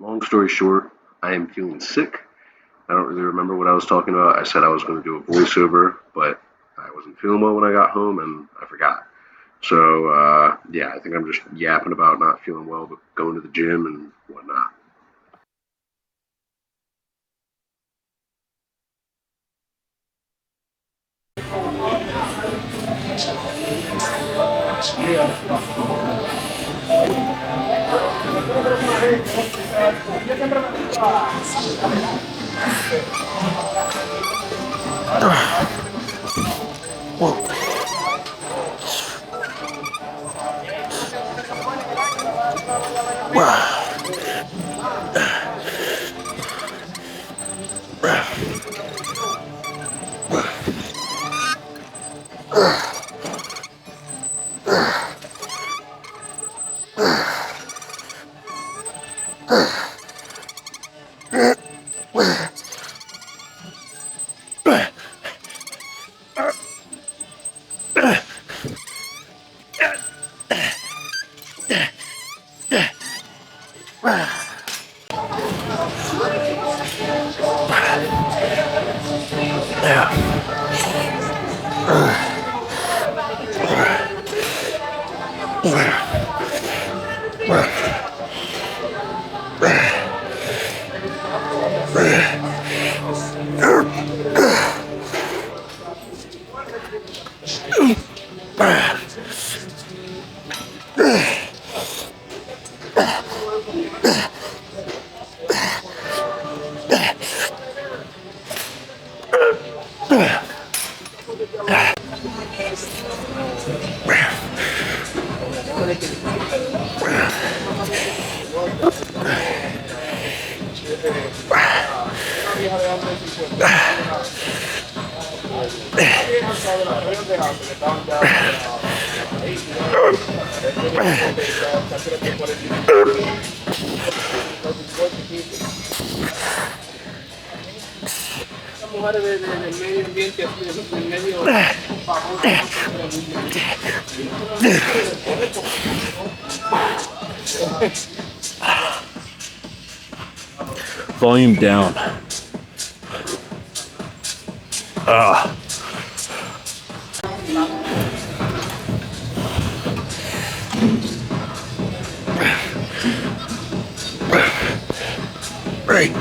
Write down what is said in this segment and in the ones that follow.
Long story short, I am feeling sick. I don't really remember what I was talking about. I said I was going to do a voiceover, but I wasn't feeling well when I got home and I forgot. So, yeah, I think I'm just yapping about not feeling well, but going to the gym and whatnot. Volume down. Right.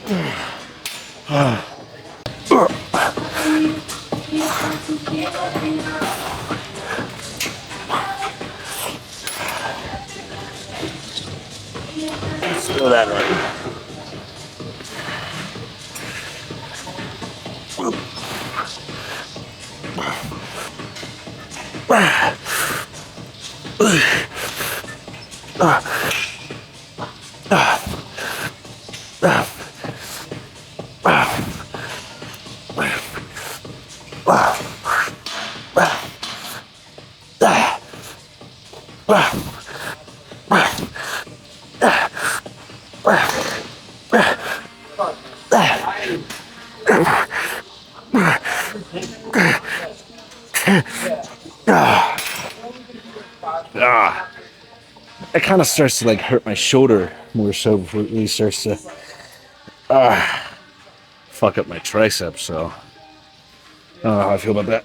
Let's throw that in. It kind of starts to like hurt my shoulder more so before it really starts to fuck up my triceps. So I don't know how I feel about that.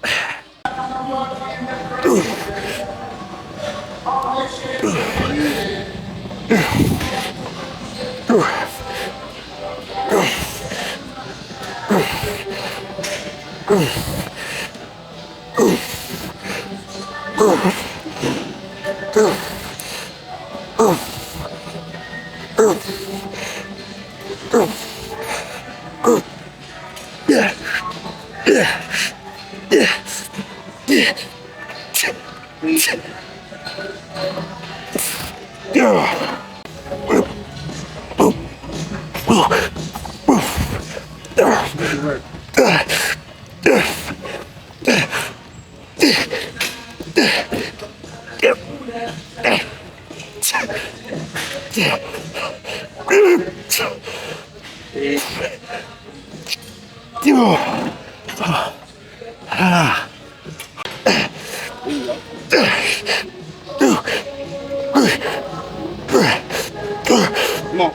Come on.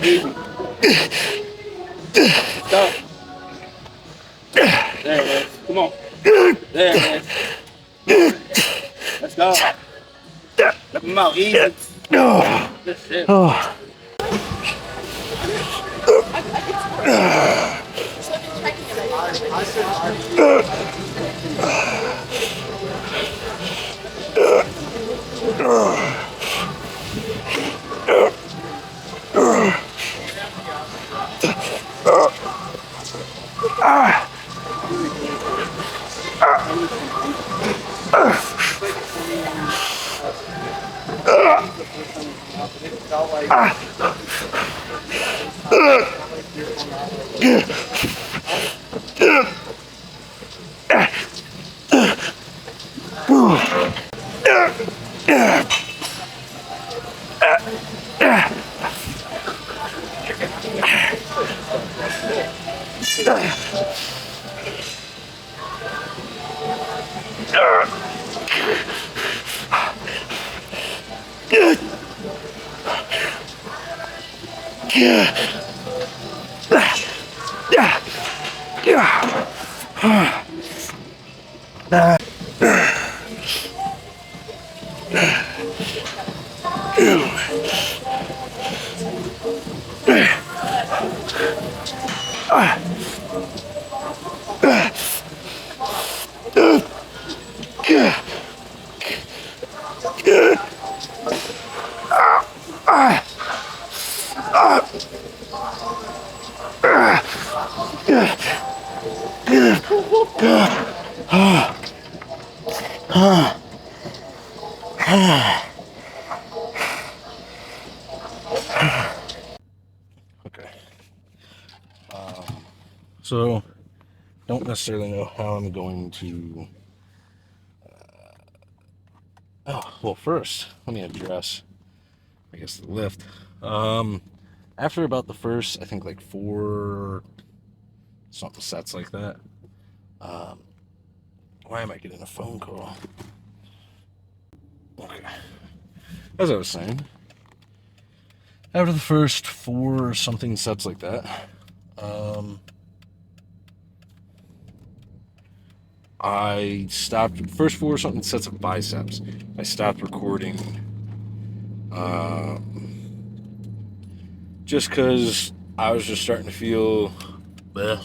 Easy. Stop. There it is. Come on. There it is. Let's go. Let him out. Easy. That's it. Okay. So, don't necessarily know how I'm going to. Well, first, let me address, I guess, the lift. After about the first, I think like 4 something sets like that. Why am I getting a phone call? Okay. As I was saying, after the first 4 something sets like that, I stopped. First 4 something sets of biceps, I stopped recording just because I was just starting to feel, bleh.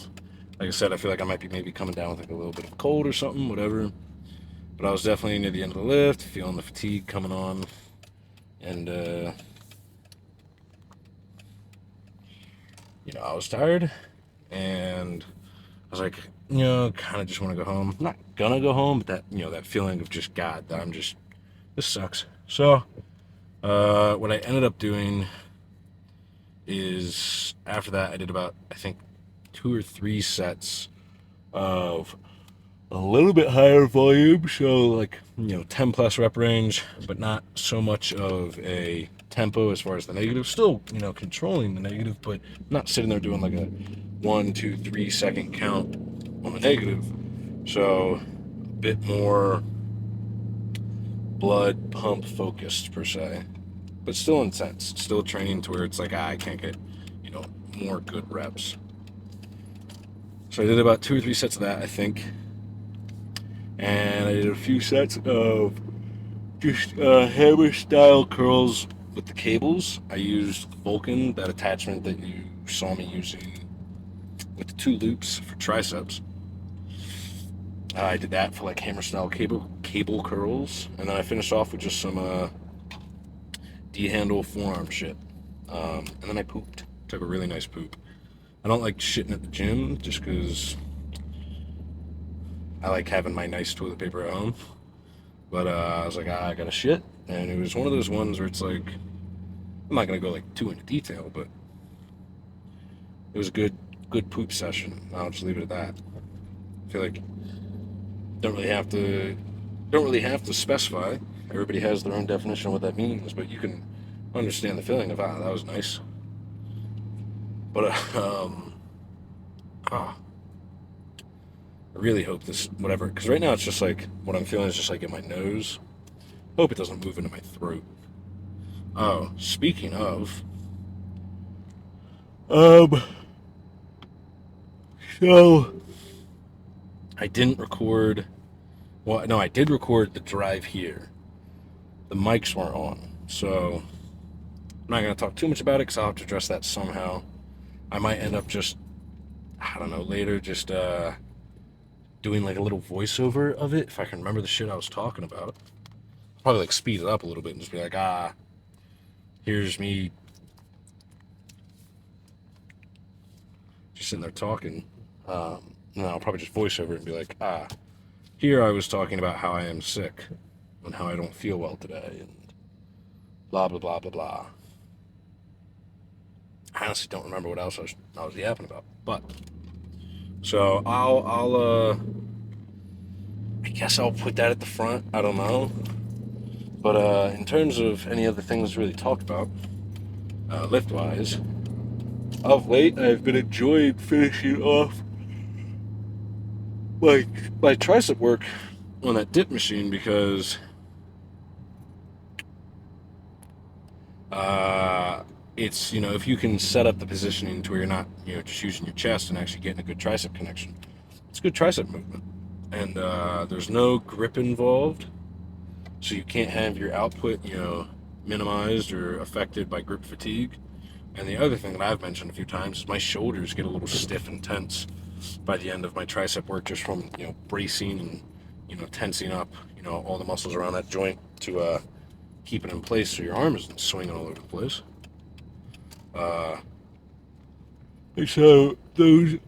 Like I said, I feel like I might be maybe coming down with like a little bit of a cold or something, whatever. But I was definitely near the end of the lift, feeling the fatigue coming on, and I was tired, and I was like, kind of just want to go home. I'm not gonna go home, but that feeling of just God, that I'm just this sucks. So, what I ended up doing is after that I did about I think 2 or 3 sets of a little bit higher volume, so like 10 plus rep range, but not so much of a tempo as far as the negative. Still controlling the negative, but not sitting there doing like a 1, 2, 3 second count on the negative. So a bit more blood pump focused per se, but still intense. Still training to where it's like I can't get more good reps. So I did about 2 or 3 sets of that, I think, and I did a few sets of just hammer style curls with the cables. I used Vulcan, that attachment that you saw me using with the 2 loops for triceps. I did that for like hammer style cable curls, and then I finished off with just some D-handle forearm shit. And then I pooped. Took a really nice poop. I don't like shitting at the gym just because I like having my nice toilet paper at home. But I was like, I gotta shit. And it was one of those ones where it's like, I'm not gonna go like too into detail, but it was a good poop session. I'll just leave it at that. I feel like don't really have to specify. Everybody has their own definition of what that means, but you can understand the feeling of that was nice. But I really hope this whatever, because right now it's just like what I'm feeling is just like in my nose. Hope it doesn't move into my throat. Oh, speaking of, um, so I didn't record. Well, no, I did record the drive here. The mics weren't on, so I'm not gonna talk too much about it because I'll have to address that somehow. I might end up just, I don't know, later just doing like a little voiceover of it if I can remember the shit I was talking about. Probably like speed it up a little bit and just be like, here's me just sitting there talking. And I'll probably just voice over it and be like, here I was talking about how I am sick and how I don't feel well today and blah blah blah blah blah. I honestly don't remember what else I was yapping about. But so I guess I'll put that at the front. I don't know. But in terms of any other things really talked about, lift wise, of late I've been enjoying finishing off like my tricep work on that dip machine because it's if you can set up the positioning to where you're not just using your chest and actually getting a good tricep connection, it's good tricep movement, and there's no grip involved, so you can't have your output minimized or affected by grip fatigue. And the other thing that I've mentioned a few times is my shoulders get a little stiff and tense by the end of my tricep work just from bracing and tensing up all the muscles around that joint to keep it in place so your arm isn't swinging all over the place. So those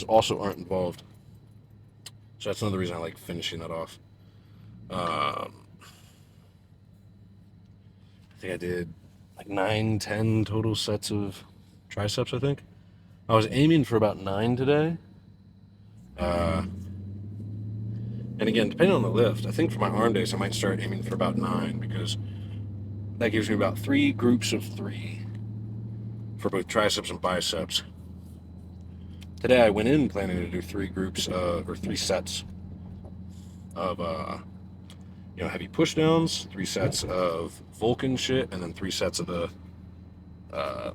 also aren't involved. So that's another reason I like finishing that off. I think I did like 9, 10 total sets of triceps, I think. I was aiming for about 9 today. And again, depending on the lift, I think for my arm days, I might start aiming for about 9 because that gives me about 3 groups of 3 for both triceps and biceps. Today I went in planning to do 3 groups or 3 sets of heavy push downs, 3 sets of Vulcan shit, and then 3 sets of the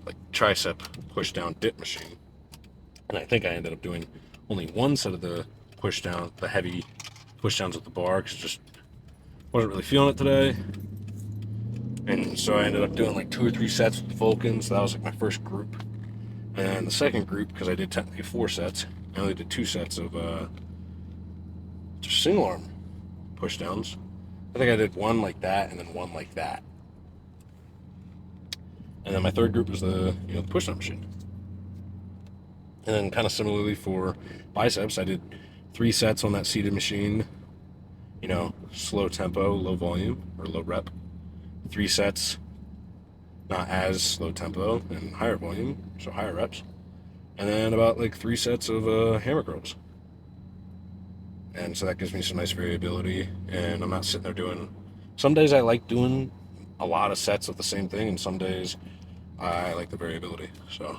like tricep push down dip machine. And I think I ended up doing only 1 set of the push down, the heavy push downs with the bar, because just wasn't really feeling it today. And so I ended up doing like 2 or 3 sets with Vulcan. So that was like my first group. And the second group, because I did technically 4 sets, I only did 2 sets of just single arm push downs. I think I did 1 like that and then 1 like that. And then my third group was the the push down machine. And then kind of similarly for biceps, I did 3 sets on that seated machine. Slow tempo, low volume or low rep. 3 sets, not as slow tempo and higher volume, so higher reps. And then about like 3 sets of hammer curls. And so that gives me some nice variability. And I'm not sitting there doing. Some days I like doing a lot of sets of the same thing, and some days I like the variability. So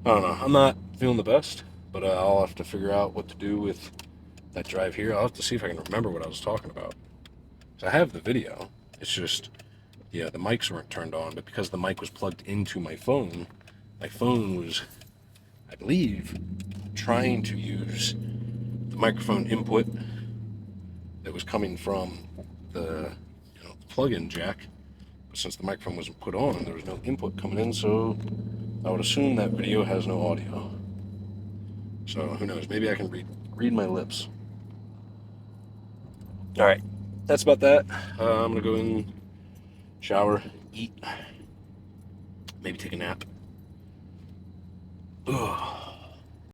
I don't know. I'm not feeling the best, but I'll have to figure out what to do with that drive here. I'll have to see if I can remember what I was talking about. So I have the video. It's just, the mics weren't turned on, but because the mic was plugged into my phone was, I believe, trying to use the microphone input that was coming from the plug-in jack. But since the microphone wasn't put on, there was no input coming in, so I would assume that video has no audio. So who knows? Maybe I can read my lips. All right, that's about that. I'm gonna go in, shower, eat, maybe take a nap. Ugh.